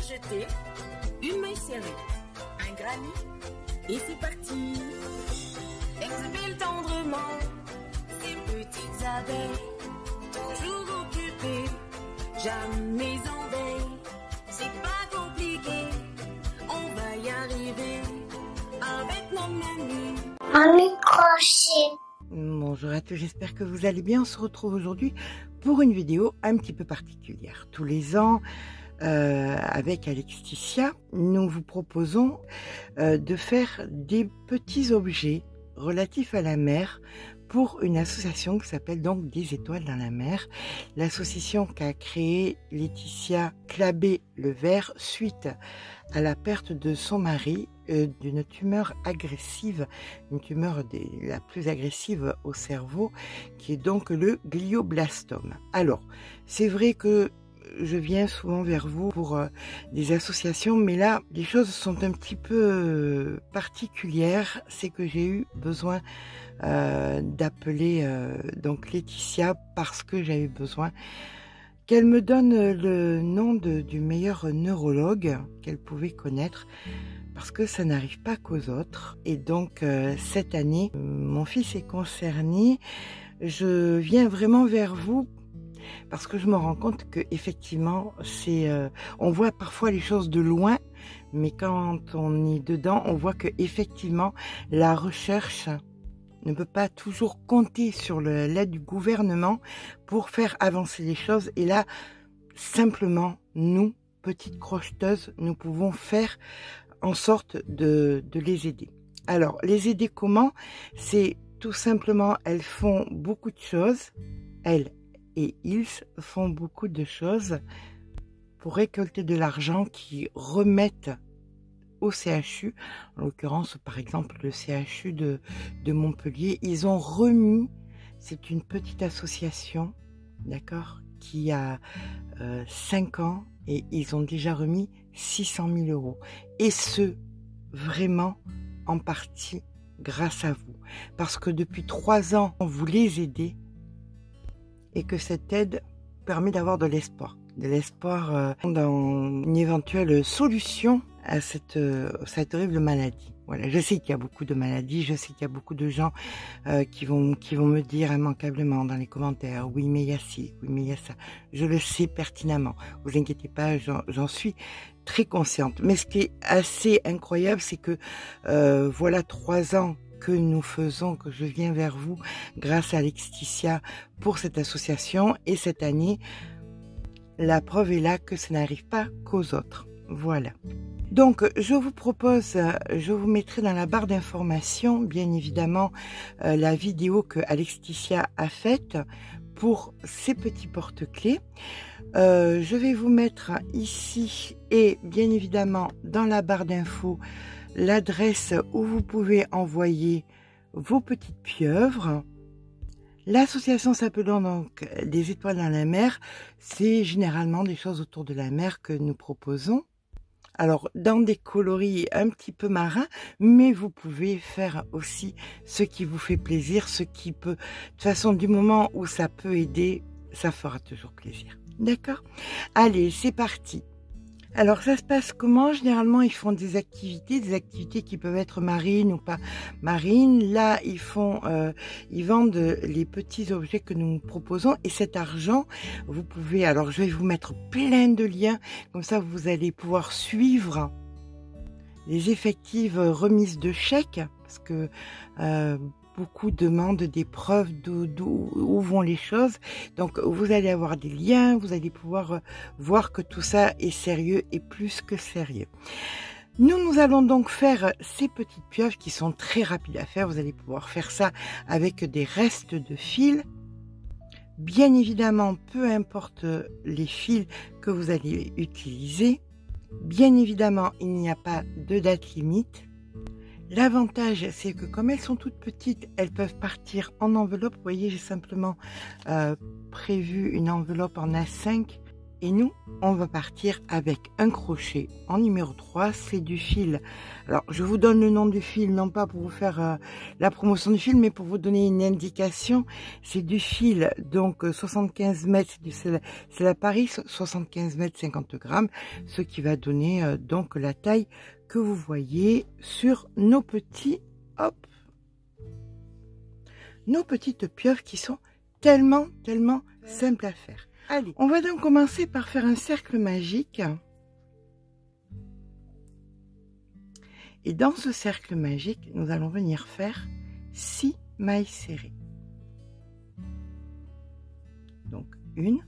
jeter, une main serrée, un granit, et c'est parti. Exhibile tendrement ces petites abeilles, toujours occupées, jamais en veille. C'est pas compliqué, on va y arriver avec mon menu. Un micro-chip. Bonjour à tous, j'espère que vous allez bien. On se retrouve aujourd'hui pour une vidéo un petit peu particulière. Tous les ans, avec Alexticia, nous vous proposons de faire des petits objets relatifs à la mer pour une association qui s'appelle donc Des Étoiles dans la mer. L'association qu'a créée Laetitia Clabé-Levert suite à la perte de son mari d'une tumeur agressive, une tumeur la plus agressive au cerveau, qui est donc le glioblastome. Alors, c'est vrai que je viens souvent vers vous pour des associations, mais là, les choses sont un petit peu particulières. C'est que j'ai eu besoin d'appeler donc Laetitia parce que j'avais besoin qu'elle me donne le nom du meilleur neurologue qu'elle pouvait connaître, parce que ça n'arrive pas qu'aux autres. Et donc cette année, mon fils est concerné. Je viens vraiment vers vous parce que je me rends compte que effectivement, on voit parfois les choses de loin, mais quand on est dedans, on voit que effectivement la recherche ne peut pas toujours compter sur l'aide du gouvernement pour faire avancer les choses. Et là, simplement, nous, petites crocheteuses, nous pouvons faire en sorte de les aider. Alors, les aider comment? C'est tout simplement, elles font beaucoup de choses, elles et ils font beaucoup de choses pour récolter de l'argent qui remettent au CHU, en l'occurrence par exemple le CHU de Montpellier. Ils ont remis, c'est une petite association, d'accord, qui a 5 ans, et ils ont déjà remis 600 000 euros. Et ce, vraiment en partie grâce à vous. Parce que depuis 3 ans, vous les aidez, et que cette aide permet d'avoir de l'espoir. De l'espoir dans une éventuelle solution à cette horrible maladie. Voilà, je sais qu'il y a beaucoup de maladies, je sais qu'il y a beaucoup de gens qui vont me dire immanquablement dans les commentaires, oui mais il y a ci, oui mais il y a ça. Je le sais pertinemment, vous inquiétez pas, j'en suis très consciente. Mais ce qui est assez incroyable, c'est que voilà 3 ans que nous faisons, que je viens vers vous grâce à Alexticia pour cette association, et cette année, la preuve est là que ça n'arrive pas qu'aux autres. Voilà. Donc, je vous propose, je vous mettrai dans la barre d'information, bien évidemment, la vidéo que Alexticia a faite pour ces petits porte-clés. Je vais vous mettre ici et bien évidemment dans la barre d'infos l'adresse où vous pouvez envoyer vos petites pieuvres. L'association s'appelant donc Des Étoiles dans la mer, c'est généralement des choses autour de la mer que nous proposons. Alors, dans des coloris un petit peu marins, mais vous pouvez faire aussi ce qui vous fait plaisir, ce qui peut... De toute façon, du moment où ça peut aider, ça fera toujours plaisir. D'accord? Allez, c'est parti. Alors, ça se passe comment? Généralement, ils font des activités qui peuvent être marines ou pas marines. Là, ils vendent les petits objets que nous proposons. Et cet argent, vous pouvez... Alors, je vais vous mettre plein de liens. Comme ça, vous allez pouvoir suivre les effectives remises de chèques. Parce que... beaucoup demandent des preuves où vont les choses. Donc, vous allez avoir des liens, vous allez pouvoir voir que tout ça est sérieux et plus que sérieux. Nous allons donc faire ces petites pieuvres qui sont très rapides à faire. Vous allez pouvoir faire ça avec des restes de fils. Bien évidemment, peu importe les fils que vous allez utiliser. Bien évidemment, il n'y a pas de date limite. L'avantage, c'est que comme elles sont toutes petites, elles peuvent partir en enveloppe. Vous voyez, j'ai simplement prévu une enveloppe en A5 Et nous, on va partir avec un crochet en numéro 3, c'est du fil. Alors, je vous donne le nom du fil, non pas pour vous faire la promotion du fil, mais pour vous donner une indication. C'est du fil, donc 75 mètres, c'est la Paris, 75 mètres 50 grammes, ce qui va donner donc la taille que vous voyez sur nos petits, hop, nos petites pieuvres qui sont tellement simples à faire. Allez, on va donc commencer par faire un cercle magique. Et dans ce cercle magique, nous allons venir faire 6 mailles serrées. Donc 1,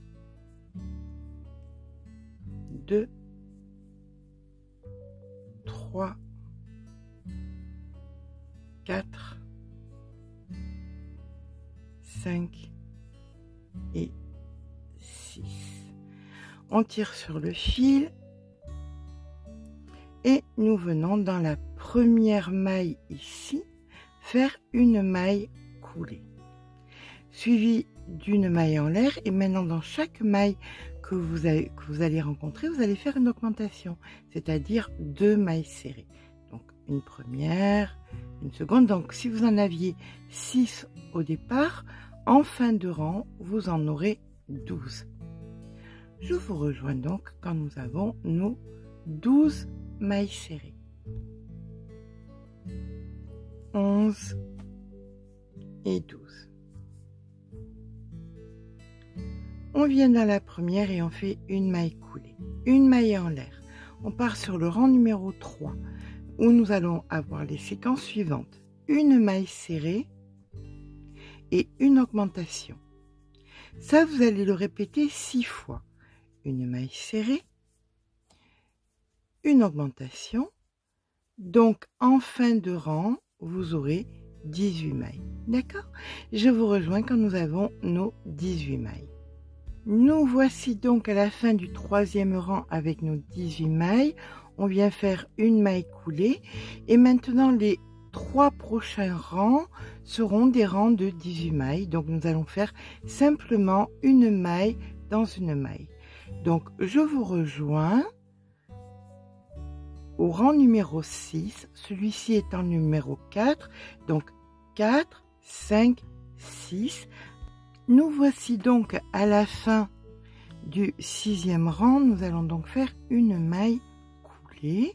2, 3, 4, 5 et 6. On tire sur le fil et nous venons dans la première maille ici faire une maille coulée suivie d'une maille en l'air, et maintenant dans chaque maille que vous allez rencontrer, vous allez faire une augmentation, c'est-à-dire 2 mailles serrées. Donc une première, une seconde. Donc si vous en aviez 6 au départ, en fin de rang vous en aurez 12. Je vous rejoins donc quand nous avons nos 12 mailles serrées. 11 et 12. On vient dans la première et on fait une maille coulée, une maille en l'air. On part sur le rang numéro 3 où nous allons avoir les séquences suivantes. Une maille serrée et une augmentation. Ça, vous allez le répéter 6 fois. Une maille serrée, une augmentation. Donc, en fin de rang, vous aurez 18 mailles. D'accord? Je vous rejoins quand nous avons nos 18 mailles. Nous voici donc à la fin du 3e rang avec nos 18 mailles. On vient faire une maille coulée. Et maintenant, les 3 prochains rangs seront des rangs de 18 mailles. Donc, nous allons faire simplement une maille dans une maille. Donc, je vous rejoins au rang numéro 6. Celui-ci est en numéro 4. Donc, 4, 5, 6. Nous voici donc à la fin du 6e rang. Nous allons donc faire une maille coulée.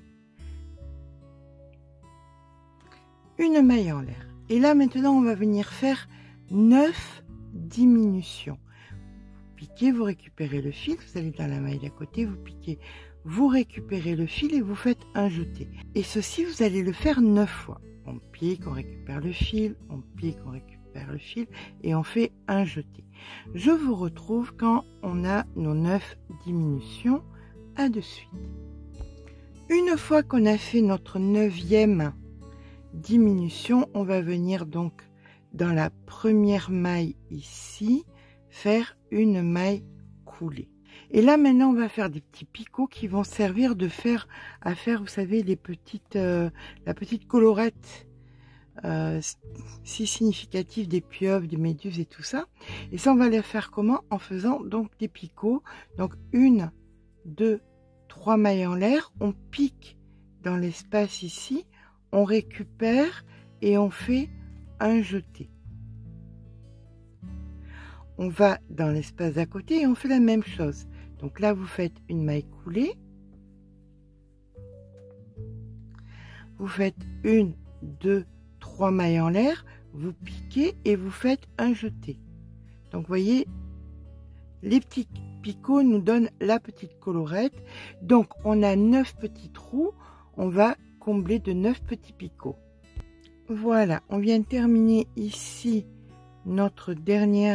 Une maille en l'air. Et là, maintenant, on va venir faire 9 diminutions. Piquez, vous récupérez le fil, vous allez dans la maille d'à côté, vous piquez, vous récupérez le fil et vous faites un jeté. Et ceci, vous allez le faire 9 fois. On pique, on récupère le fil, on pique, on récupère le fil et on fait un jeté. Je vous retrouve quand on a nos 9 diminutions. À de suite. Une fois qu'on a fait notre 9e diminution, on va venir donc dans la première maille ici, faire une maille coulée. Et là maintenant on va faire des petits picots qui vont servir à faire vous savez les petites la petite colorette si significative des pieuvres, des méduses et tout ça. Et ça on va les faire comment? En faisant donc des picots. Donc 1, 2, 3 mailles en l'air, on pique dans l'espace ici, on récupère et on fait un jeté. On va dans l'espace d'à côté et on fait la même chose. Donc là, vous faites une maille coulée. Vous faites 1, 2, 3 mailles en l'air. Vous piquez et vous faites un jeté. Donc, vous voyez, les petits picots nous donnent la petite colorette. Donc, on a 9 petits trous. On va combler de 9 petits picots. Voilà, on vient de terminer ici notre dernier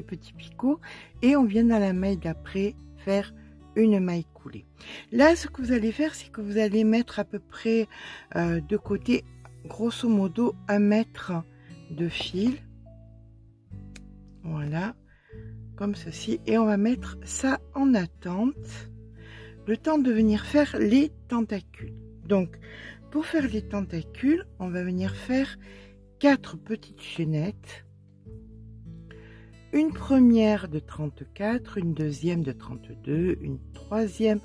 petit picot et on vient dans la maille d'après faire une maille coulée. Là, ce que vous allez faire, c'est que vous allez mettre à peu près de côté, grosso modo, 1 mètre de fil. Voilà, comme ceci. Et on va mettre ça en attente, le temps de venir faire les tentacules. Donc, pour faire les tentacules, on va venir faire 4 petites chaînettes une première de 34, une deuxième de 32, une troisième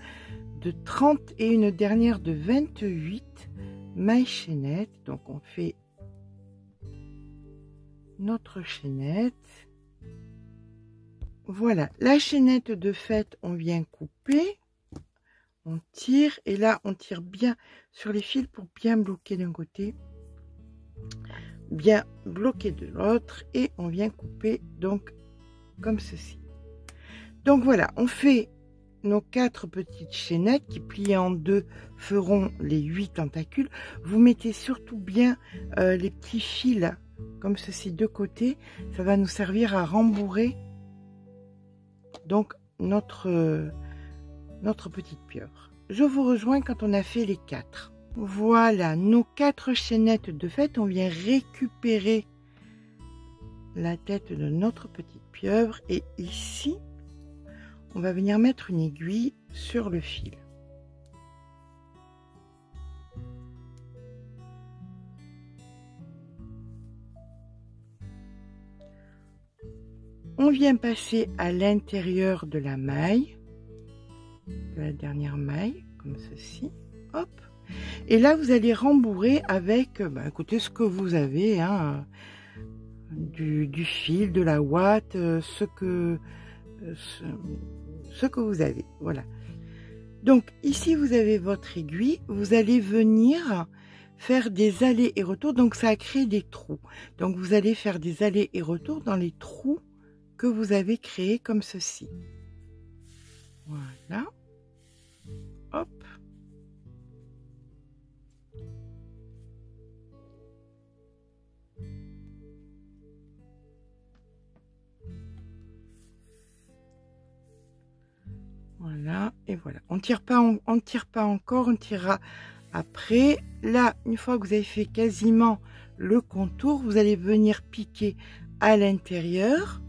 de 30 et une dernière de 28 mailles chaînettes. Donc on fait notre chaînette. Voilà, la chaînette de fait, on vient couper, on tire et là on tire bien sur les fils pour bien bloquer d'un côté, bien bloquer de l'autre et on vient couper donc comme ceci. Donc voilà, on fait nos 4 petites chaînettes qui pliées en deux feront les 8 tentacules. Vous mettez surtout bien les petits fils comme ceci de côté, ça va nous servir à rembourrer donc notre petite pieuvre. Je vous rejoins quand on a fait les 4. Voilà, nos 4 chaînettes de fait, on vient récupérer la tête de notre petite pieuvre et ici, on va venir mettre une aiguille sur le fil. On vient passer à l'intérieur de la maille, de la dernière maille, comme ceci. Hop. Et là, vous allez rembourrer avec, écoutez, ce que vous avez, hein, du fil, de la ouate, ce que vous avez. Voilà. Donc, ici, vous avez votre aiguille. Vous allez venir faire des allers et retours. Donc, ça a créé des trous. Donc, vous allez faire des allers et retours dans les trous que vous avez créé comme ceci. Voilà. Hop. Voilà, et voilà. On tire pas encore, on tirera après. Là, une fois que vous avez fait quasiment le contour, vous allez venir piquer à l'intérieur.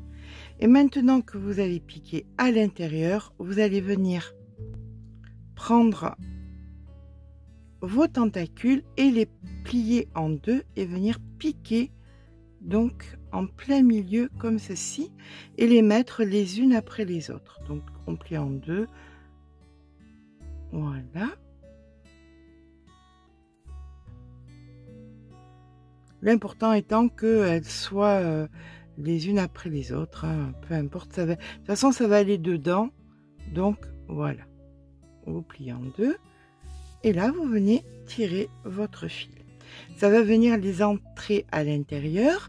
Et maintenant que vous avez piqué à l'intérieur, vous allez venir prendre vos tentacules et les plier en deux et venir piquer donc en plein milieu comme ceci et les mettre les unes après les autres. Donc on plie en deux. Voilà. L'important étant qu'elles soient les unes après les autres, hein, peu importe, ça va, de toute façon ça va aller dedans, donc voilà, vous pliez en deux et là vous venez tirer votre fil, ça va venir les entrer à l'intérieur.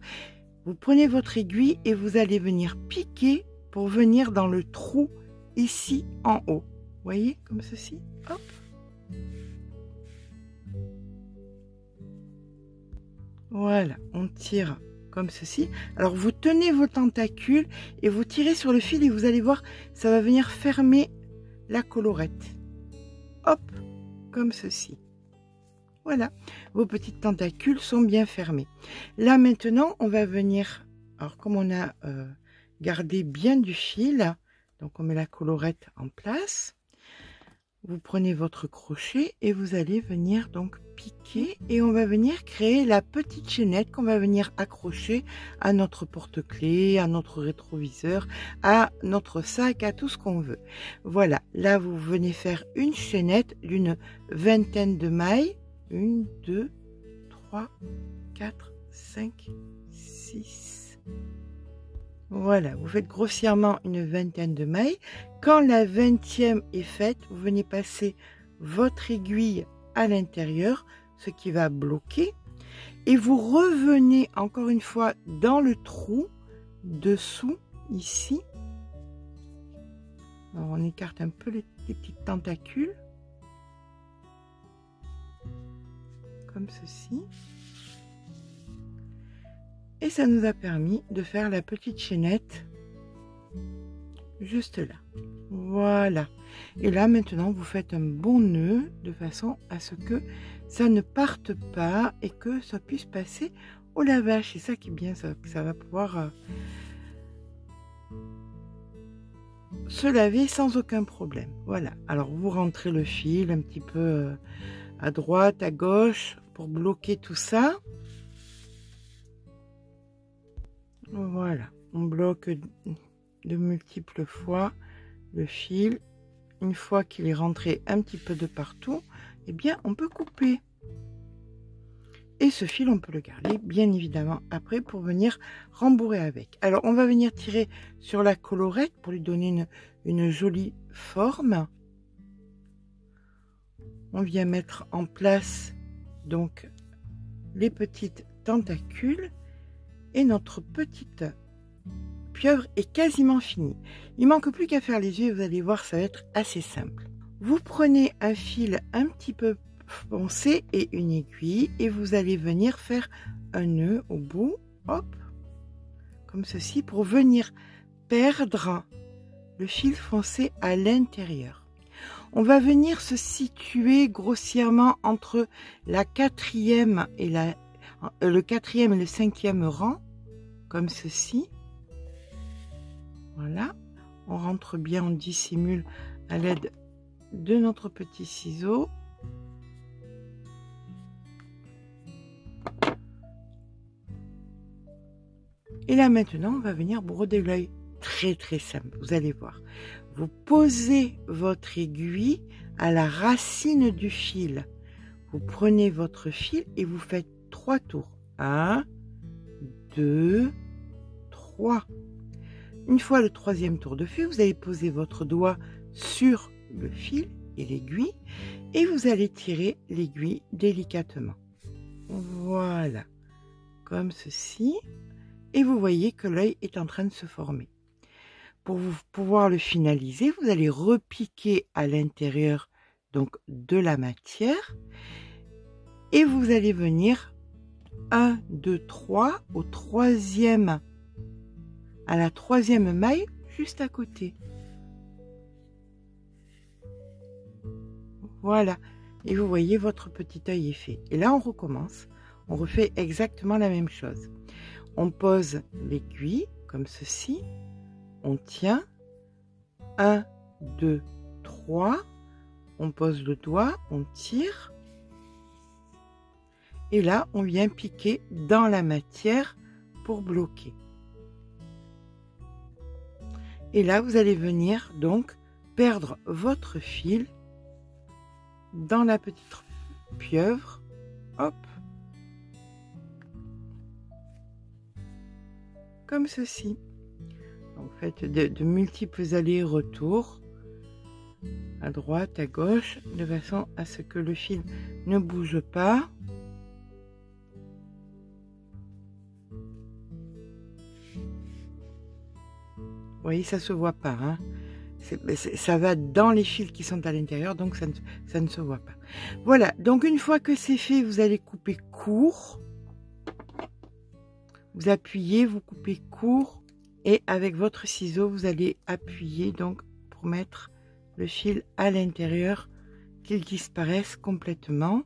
Vous prenez votre aiguille et vous allez venir piquer pour venir dans le trou ici en haut, voyez, comme ceci, hop. Voilà, on tire comme ceci. Alors vous tenez vos tentacules et vous tirez sur le fil et vous allez voir, ça va venir fermer la collerette. Hop, comme ceci. Voilà, vos petites tentacules sont bien fermées. Là maintenant, on va venir, alors comme on a gardé bien du fil, donc on met la collerette en place. Vous prenez votre crochet et vous allez venir donc piquer et on va venir créer la petite chaînette qu'on va venir accrocher à notre porte-clés, à notre rétroviseur, à notre sac, à tout ce qu'on veut. Voilà, là vous venez faire une chaînette d'une vingtaine de mailles. 1, 2, 3, 4, 5, 6. Voilà, vous faites grossièrement une vingtaine de mailles. Quand la 20e est faite, vous venez passer votre aiguille à l'intérieur, ce qui va bloquer. Et vous revenez encore une fois dans le trou dessous, ici. Alors, on écarte un peu les petites tentacules. Comme ceci. Et ça nous a permis de faire la petite chaînette juste là. Voilà. Et là maintenant vous faites un bon nœud de façon à ce que ça ne parte pas et que ça puisse passer au lavage. C'est ça qui est bien, ça va pouvoir se laver sans aucun problème. Voilà. Alors vous rentrez le fil un petit peu à droite, à gauche pour bloquer tout ça. Voilà, on bloque de multiples fois le fil. Une fois qu'il est rentré un petit peu de partout, eh bien on peut couper. Et ce fil, on peut le garder bien évidemment après pour venir rembourrer avec. Alors on va venir tirer sur la collerette pour lui donner une jolie forme. On vient mettre en place donc les petites tentacules et notre petite pieuvre est quasiment finie. Il manque plus qu'à faire les yeux et vous allez voir, ça va être assez simple. Vous prenez un fil un petit peu foncé et une aiguille et vous allez venir faire un nœud au bout, hop, comme ceci, pour venir perdre le fil foncé à l'intérieur. On va venir se situer grossièrement entre la quatrième et le quatrième et le cinquième rang, comme ceci. Voilà, on rentre bien, on dissimule à l'aide de notre petit ciseau. Et là maintenant, on va venir broder l'œil. Très très simple, vous allez voir. Vous posez votre aiguille à la racine du fil. Vous prenez votre fil et vous faites 3 tours. 1, 2, 3. Une fois le 3e tour de fil, vous allez poser votre doigt sur le fil et l'aiguille et vous allez tirer l'aiguille délicatement. Voilà, comme ceci. Et vous voyez que l'œil est en train de se former. Pour pouvoir le finaliser, vous allez repiquer à l'intérieur donc de la matière et vous allez venir 1, 2, 3 à la 3e maille juste à côté. Voilà, et vous voyez votre petit œil est fait. Et là on recommence, on refait exactement la même chose. On pose l'aiguille comme ceci, on tient 1, 2, 3, on pose le doigt, on tire et là on vient piquer dans la matière pour bloquer. Et là vous allez venir donc perdre votre fil dans la petite pieuvre, hop, comme ceci. Vous faites de multiples allers-retours à droite, à gauche, de façon à ce que le fil ne bouge pas. Vous voyez, ça se voit pas, hein. Ça va dans les fils qui sont à l'intérieur, donc ça ne se voit pas. Voilà, donc une fois que c'est fait, vous allez couper court. Vous appuyez, vous coupez court et avec votre ciseau, vous allez appuyer donc pour mettre le fil à l'intérieur, qu'il disparaisse complètement.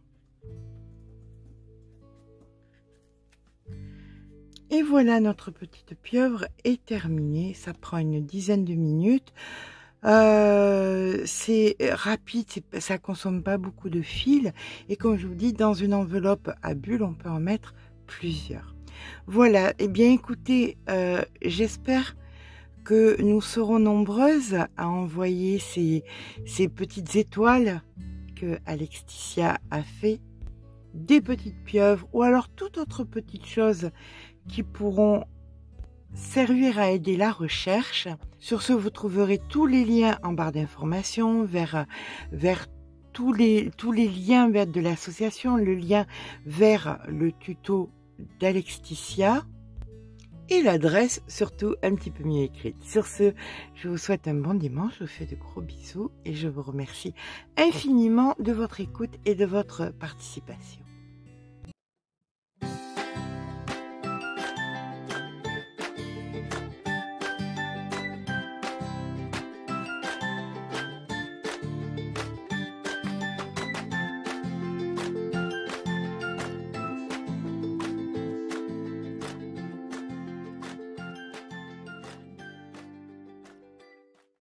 Et voilà, notre petite pieuvre est terminée. Ça prend une dizaine de minutes. C'est rapide, ça consomme pas beaucoup de fil. Et comme je vous dis, dans une enveloppe à bulles, on peut en mettre plusieurs. Voilà, et bien écoutez, j'espère que nous serons nombreuses à envoyer ces petites étoiles que Alexticia a fait, des petites pieuvres ou alors toute autre petite chose qui pourront servir à aider la recherche. Sur ce, vous trouverez tous les liens en barre d'informations vers tous les liens vers de l'association, le lien vers le tuto d'Alexticia et l'adresse surtout un petit peu mieux écrite. Sur ce, je vous souhaite un bon dimanche, je vous fais de gros bisous et je vous remercie infiniment de votre écoute et de votre participation.